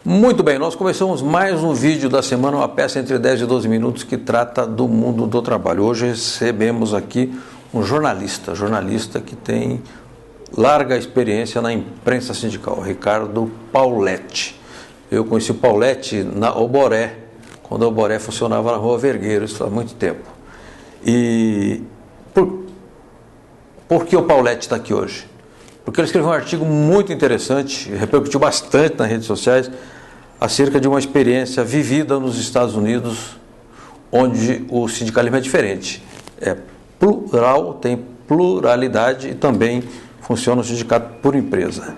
Muito bem, nós começamos mais um vídeo da semana, uma peça entre 10 e 12 minutos que trata do mundo do trabalho. Hoje recebemos aqui um jornalista que tem larga experiência na imprensa sindical, Ricardo Pauletti. Eu conheci o Pauletti na Oboré, quando a Oboré funcionava na Rua Vergueiro, isso há muito tempo. E por que o Pauletti está aqui hoje? Porque ele escreveu um artigo muito interessante, repercutiu bastante nas redes sociais, acerca de uma experiência vivida nos Estados Unidos, onde o sindicalismo é diferente. É plural, tem pluralidade e também funciona o sindicato por empresa.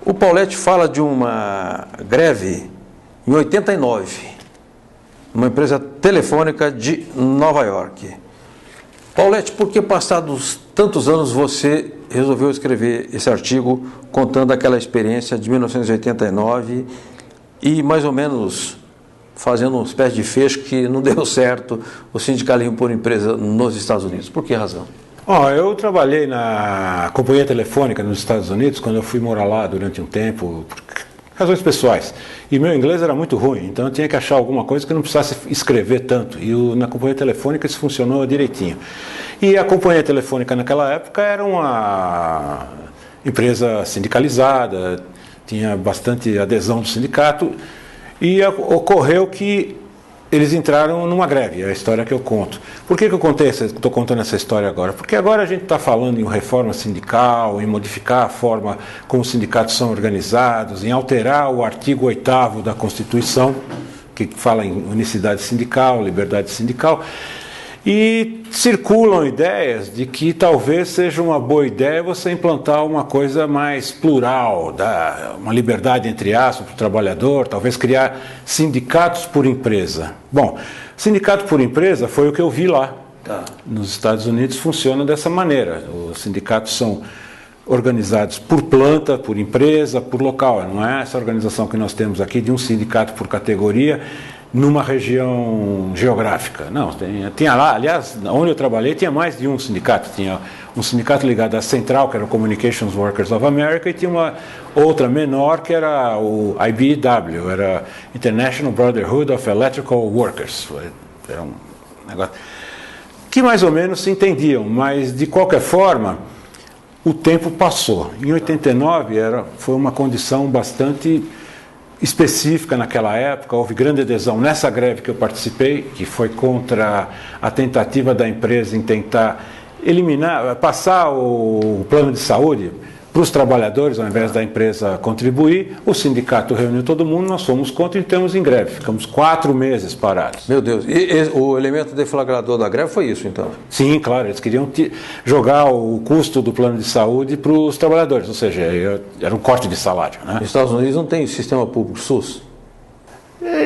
O Pauletti fala de uma greve em 89, uma empresa telefônica de Nova York. Pauletti, por que passados tantos anos você resolveu escrever esse artigo contando aquela experiência de 1989 e mais ou menos fazendo uma espécie de fecho que não deu certo o sindicalismo por empresa nos Estados Unidos? Por que razão? Eu trabalhei na companhia telefônica nos Estados Unidos quando eu fui morar lá durante um tempo, por razões pessoais. E meu inglês era muito ruim, então eu tinha que achar alguma coisa que eu não precisasse escrever tanto. E na companhia telefônica isso funcionou direitinho. E a companhia telefônica naquela época era uma empresa sindicalizada, tinha bastante adesão do sindicato, e ocorreu que eles entraram numa greve, é a história que eu conto. Por que eu estou contando essa história agora? Porque agora a gente está falando em reforma sindical, em modificar a forma como os sindicatos são organizados, em alterar o artigo 8º da Constituição, que fala em unicidade sindical, liberdade sindical, e circulam ideias de que talvez seja uma boa ideia você implantar uma coisa mais plural, uma liberdade entre aspas para o trabalhador, talvez criar sindicatos por empresa. Bom, sindicato por empresa foi o que eu vi lá. Nos Estados Unidos funciona dessa maneira. Os sindicatos são organizados por planta, por empresa, por local. Não é essa organização que nós temos aqui de um sindicato por categoria numa região geográfica. Não, tinha lá, aliás, onde eu trabalhei tinha mais de um sindicato. Tinha um sindicato ligado à Central, que era o Communications Workers of America, e tinha uma outra menor, que era o IBEW, era International Brotherhood of Electrical Workers. Era um negócio que mais ou menos se entendiam, mas de qualquer forma o tempo passou. Em 89 foi uma condição bastante específica naquela época, houve grande adesão nessa greve que eu participei, que foi contra a tentativa da empresa em tentar passar o plano de saúde para os trabalhadores, ao invés da empresa contribuir. O sindicato reuniu todo mundo, nós fomos contra e entramos em greve. Ficamos 4 meses parados. Meu Deus, e o elemento deflagrador da greve foi isso, então? Sim, claro, eles queriam jogar o custo do plano de saúde para os trabalhadores, ou seja, era um corte de salário. Né? Os Estados Unidos não tem sistema público SUS?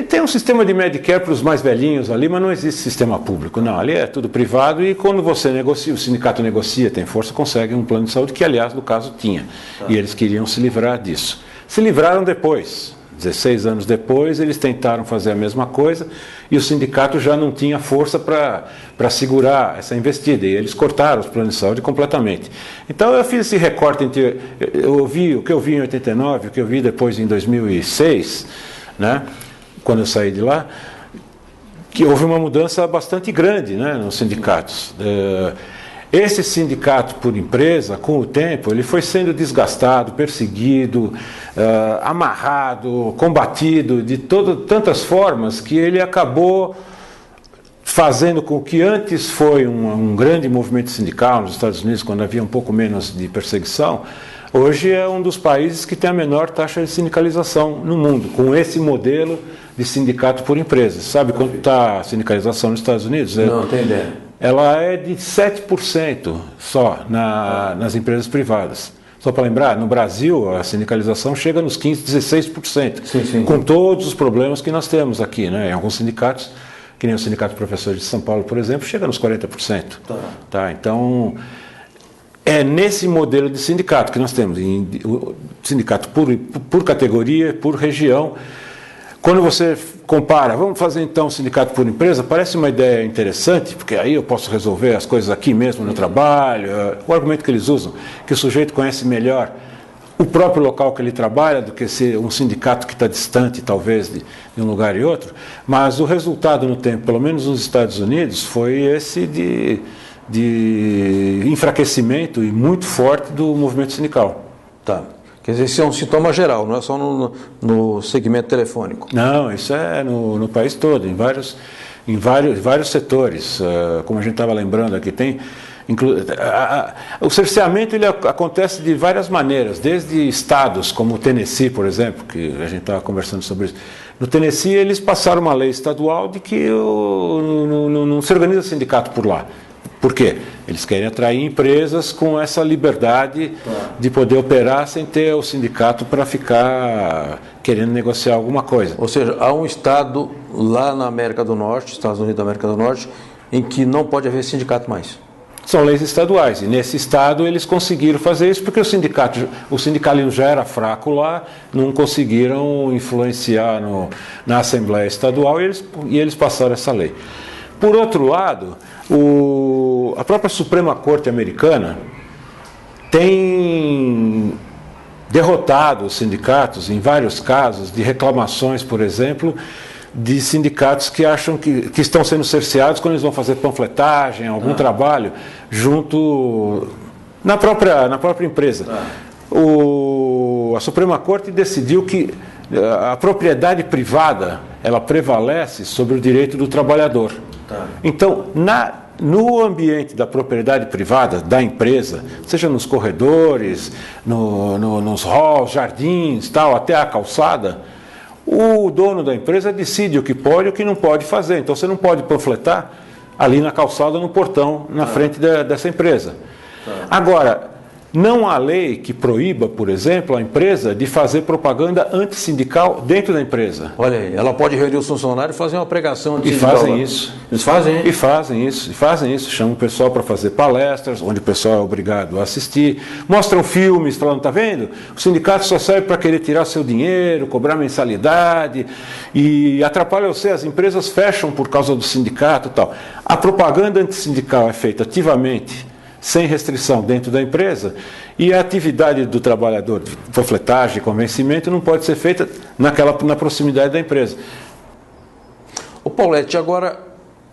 Tem um sistema de Medicare para os mais velhinhos ali, mas não existe sistema público, não. Ali é tudo privado e quando você negocia, o sindicato negocia, tem força, consegue um plano de saúde que, aliás, no caso tinha. E eles queriam se livrar disso. Se livraram depois, 16 anos depois, eles tentaram fazer a mesma coisa e o sindicato já não tinha força para segurar essa investida. E eles cortaram os planos de saúde completamente. Então eu fiz esse recorte entre o que eu vi em 89, o que eu vi depois em 2006, né? Quando eu saí de lá, que houve uma mudança bastante grande, né, nos sindicatos. Esse sindicato por empresa, com o tempo, ele foi sendo desgastado, perseguido, amarrado, combatido de tantas formas que ele acabou fazendo com que antes foi um grande movimento sindical nos Estados Unidos, quando havia um pouco menos de perseguição. Hoje é um dos países que tem a menor taxa de sindicalização no mundo, com esse modelo de sindicato por empresa. Sabe quanto está a sindicalização nos Estados Unidos? Não, tem ideia. Ela é de 7% só nas empresas privadas. Só para lembrar, no Brasil a sindicalização chega nos 15%, 16%, sim. Com todos os problemas que nós temos aqui, né? Em alguns sindicatos, que nem o Sindicato de Professores de São Paulo, por exemplo, chega nos 40%. Tá? Então, é nesse modelo de sindicato que nós temos, sindicato por categoria, por região, quando você compara, vamos fazer então um sindicato por empresa, parece uma ideia interessante, porque aí eu posso resolver as coisas aqui mesmo no trabalho. O argumento que eles usam, que o sujeito conhece melhor o próprio local que ele trabalha do que ser um sindicato que está distante, talvez, de um lugar e outro. Mas o resultado no tempo, pelo menos nos Estados Unidos, foi esse de enfraquecimento e muito forte do movimento sindical. Tá. Quer dizer, isso é um sintoma geral, não é só no segmento telefônico. Não, isso é no país todo, em vários setores. Como a gente estava lembrando aqui, o cerceamento ele acontece de várias maneiras, desde estados como o Tennessee, por exemplo, que a gente estava conversando sobre isso. No Tennessee, eles passaram uma lei estadual de que não se organiza sindicato por lá. Por quê? Eles querem atrair empresas com essa liberdade de poder operar sem ter o sindicato para ficar querendo negociar alguma coisa. Ou seja, há um estado lá na América do Norte, Estados Unidos da América do Norte, em que não pode haver sindicato mais. São leis estaduais, e nesse estado eles conseguiram fazer isso porque o sindicalismo já era fraco lá, não conseguiram influenciar na Assembleia Estadual e eles passaram essa lei. Por outro lado, a própria Suprema Corte americana tem derrotado os sindicatos em vários casos de reclamações, por exemplo, de sindicatos que acham que estão sendo cerceados quando eles vão fazer panfletagem, algum trabalho junto na própria empresa. A Suprema Corte decidiu que a propriedade privada ela prevalece sobre o direito do trabalhador. Então, no ambiente da propriedade privada da empresa, seja nos corredores, nos halls, jardins, tal, até a calçada, o dono da empresa decide o que pode e o que não pode fazer. Então você não pode panfletar ali na calçada, no portão, na frente dessa empresa. Agora, não há lei que proíba, por exemplo, a empresa de fazer propaganda antissindical dentro da empresa. Olha aí, ela pode reunir os funcionários e fazer uma pregação antissindical. E fazem isso. Eles fazem? E fazem isso. Chamam o pessoal para fazer palestras, onde o pessoal é obrigado a assistir. Mostram filmes, falando, está vendo? O sindicato só serve para querer tirar seu dinheiro, cobrar mensalidade, e atrapalha você. As empresas fecham por causa do sindicato e tal. A propaganda antissindical é feita ativamente, sem restrição dentro da empresa, e a atividade do trabalhador, panfletagem, convencimento, não pode ser feita na proximidade da empresa. Ô Paulete, agora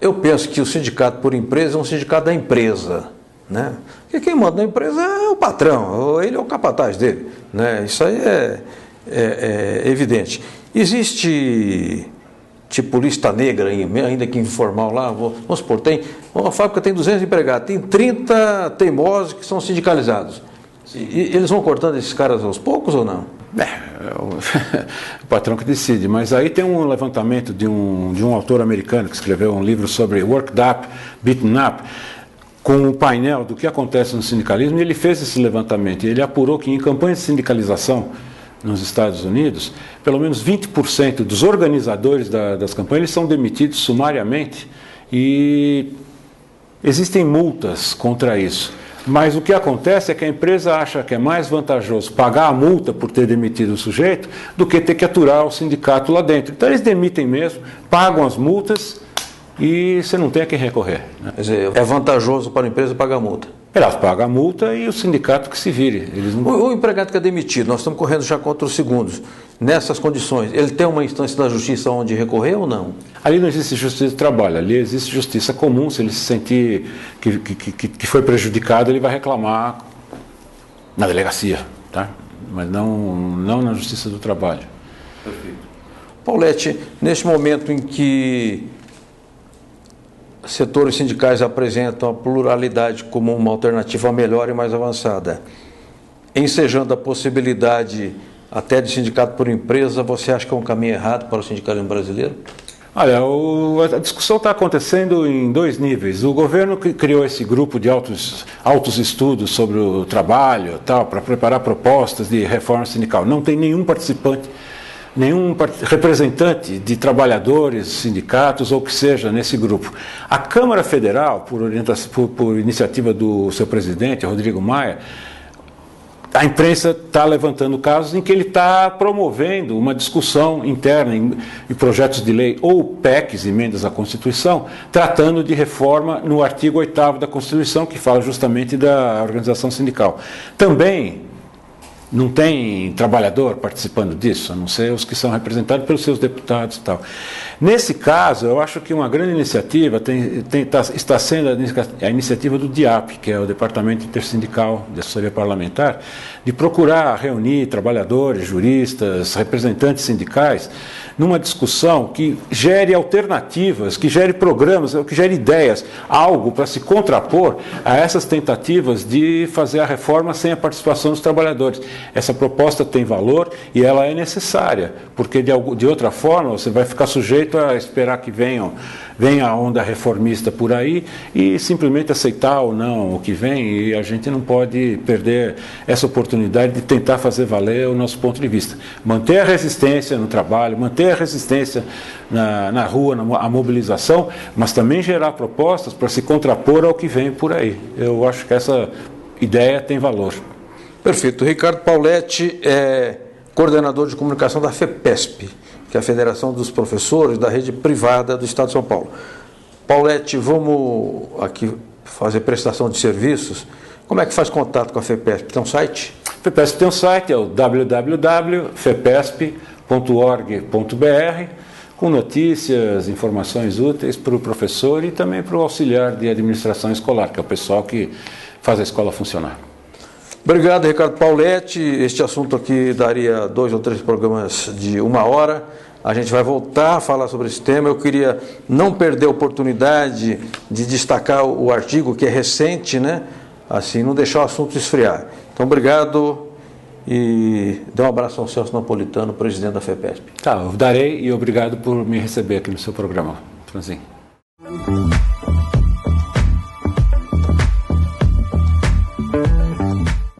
eu penso que o sindicato por empresa é um sindicato da empresa, né? Porque quem manda na empresa é o patrão, ou ele é o capataz dele, né? Isso aí é evidente. Existe tipo lista negra, ainda que informal lá, vamos supor, uma fábrica tem 200 empregados, tem 30 teimosos que são sindicalizados. E eles vão cortando esses caras aos poucos ou não? O patrão que decide, mas aí tem um levantamento de um autor americano que escreveu um livro sobre worked up, beaten up, com um painel do que acontece no sindicalismo, e ele fez esse levantamento, e ele apurou que em campanhas de sindicalização nos Estados Unidos, pelo menos 20% dos organizadores das campanhas são demitidos sumariamente e existem multas contra isso. Mas o que acontece é que a empresa acha que é mais vantajoso pagar a multa por ter demitido o sujeito do que ter que aturar o sindicato lá dentro. Então eles demitem mesmo, pagam as multas e você não tem a quem recorrer, né? Quer dizer, é vantajoso para a empresa pagar a multa. Elas pagam a multa e o sindicato que se vire. Eles não... O empregado que é demitido, nós estamos correndo já contra os segundos. Nessas condições, ele tem uma instância da justiça onde recorrer ou não? Ali não existe justiça de trabalho, ali existe justiça comum. Se ele se sentir que foi prejudicado, ele vai reclamar na delegacia, tá? Mas não na justiça do trabalho. Perfeito. Paulete, neste momento em que setores sindicais apresentam a pluralidade como uma alternativa melhor e mais avançada, ensejando a possibilidade até de sindicato por empresa, você acha que é um caminho errado para o sindicalismo brasileiro? Olha, a discussão está acontecendo em dois níveis. O governo criou esse grupo de altos estudos sobre o trabalho, tal, para preparar propostas de reforma sindical. Não tem nenhum participante, nenhum representante de trabalhadores, sindicatos ou que seja nesse grupo. A Câmara Federal, por iniciativa do seu presidente, Rodrigo Maia, a imprensa está levantando casos em que ele está promovendo uma discussão interna em projetos de lei ou PECs, emendas à Constituição, tratando de reforma no artigo 8º da Constituição, que fala justamente da organização sindical. Também não tem trabalhador participando disso, a não ser os que são representados pelos seus deputados e tal. Nesse caso, eu acho que uma grande iniciativa está sendo a iniciativa do DIAP, que é o Departamento Intersindical de Assessoria Parlamentar, de procurar reunir trabalhadores, juristas, representantes sindicais, numa discussão que gere alternativas, que gere programas, que gere ideias, algo para se contrapor a essas tentativas de fazer a reforma sem a participação dos trabalhadores. Essa proposta tem valor e ela é necessária, porque de outra forma você vai ficar sujeito a esperar que venha a onda reformista por aí e simplesmente aceitar ou não o que vem, e a gente não pode perder essa oportunidade de tentar fazer valer o nosso ponto de vista. Manter a resistência no trabalho, manter a resistência na rua, a mobilização, mas também gerar propostas para se contrapor ao que vem por aí. Eu acho que essa ideia tem valor. Perfeito. Ricardo Pauletti é coordenador de comunicação da FEPESP, que é a Federação dos Professores da Rede Privada do Estado de São Paulo. Pauletti, vamos aqui fazer prestação de serviços. Como é que faz contato com a FEPESP? Tem um site? A FEPESP tem um site, é o www.fepesp.org.br, com notícias, informações úteis para o professor e também para o auxiliar de administração escolar, que é o pessoal que faz a escola funcionar. Obrigado, Ricardo Pauletti. Este assunto aqui daria 2 ou 3 programas de 1 hora. A gente vai voltar a falar sobre esse tema. Eu queria não perder a oportunidade de destacar o artigo, que é recente, né? Assim, não deixar o assunto esfriar. Então, obrigado e dê um abraço ao Celso Napolitano, presidente da FEPESP. Tá, eu darei e obrigado por me receber aqui no seu programa, Franzinho.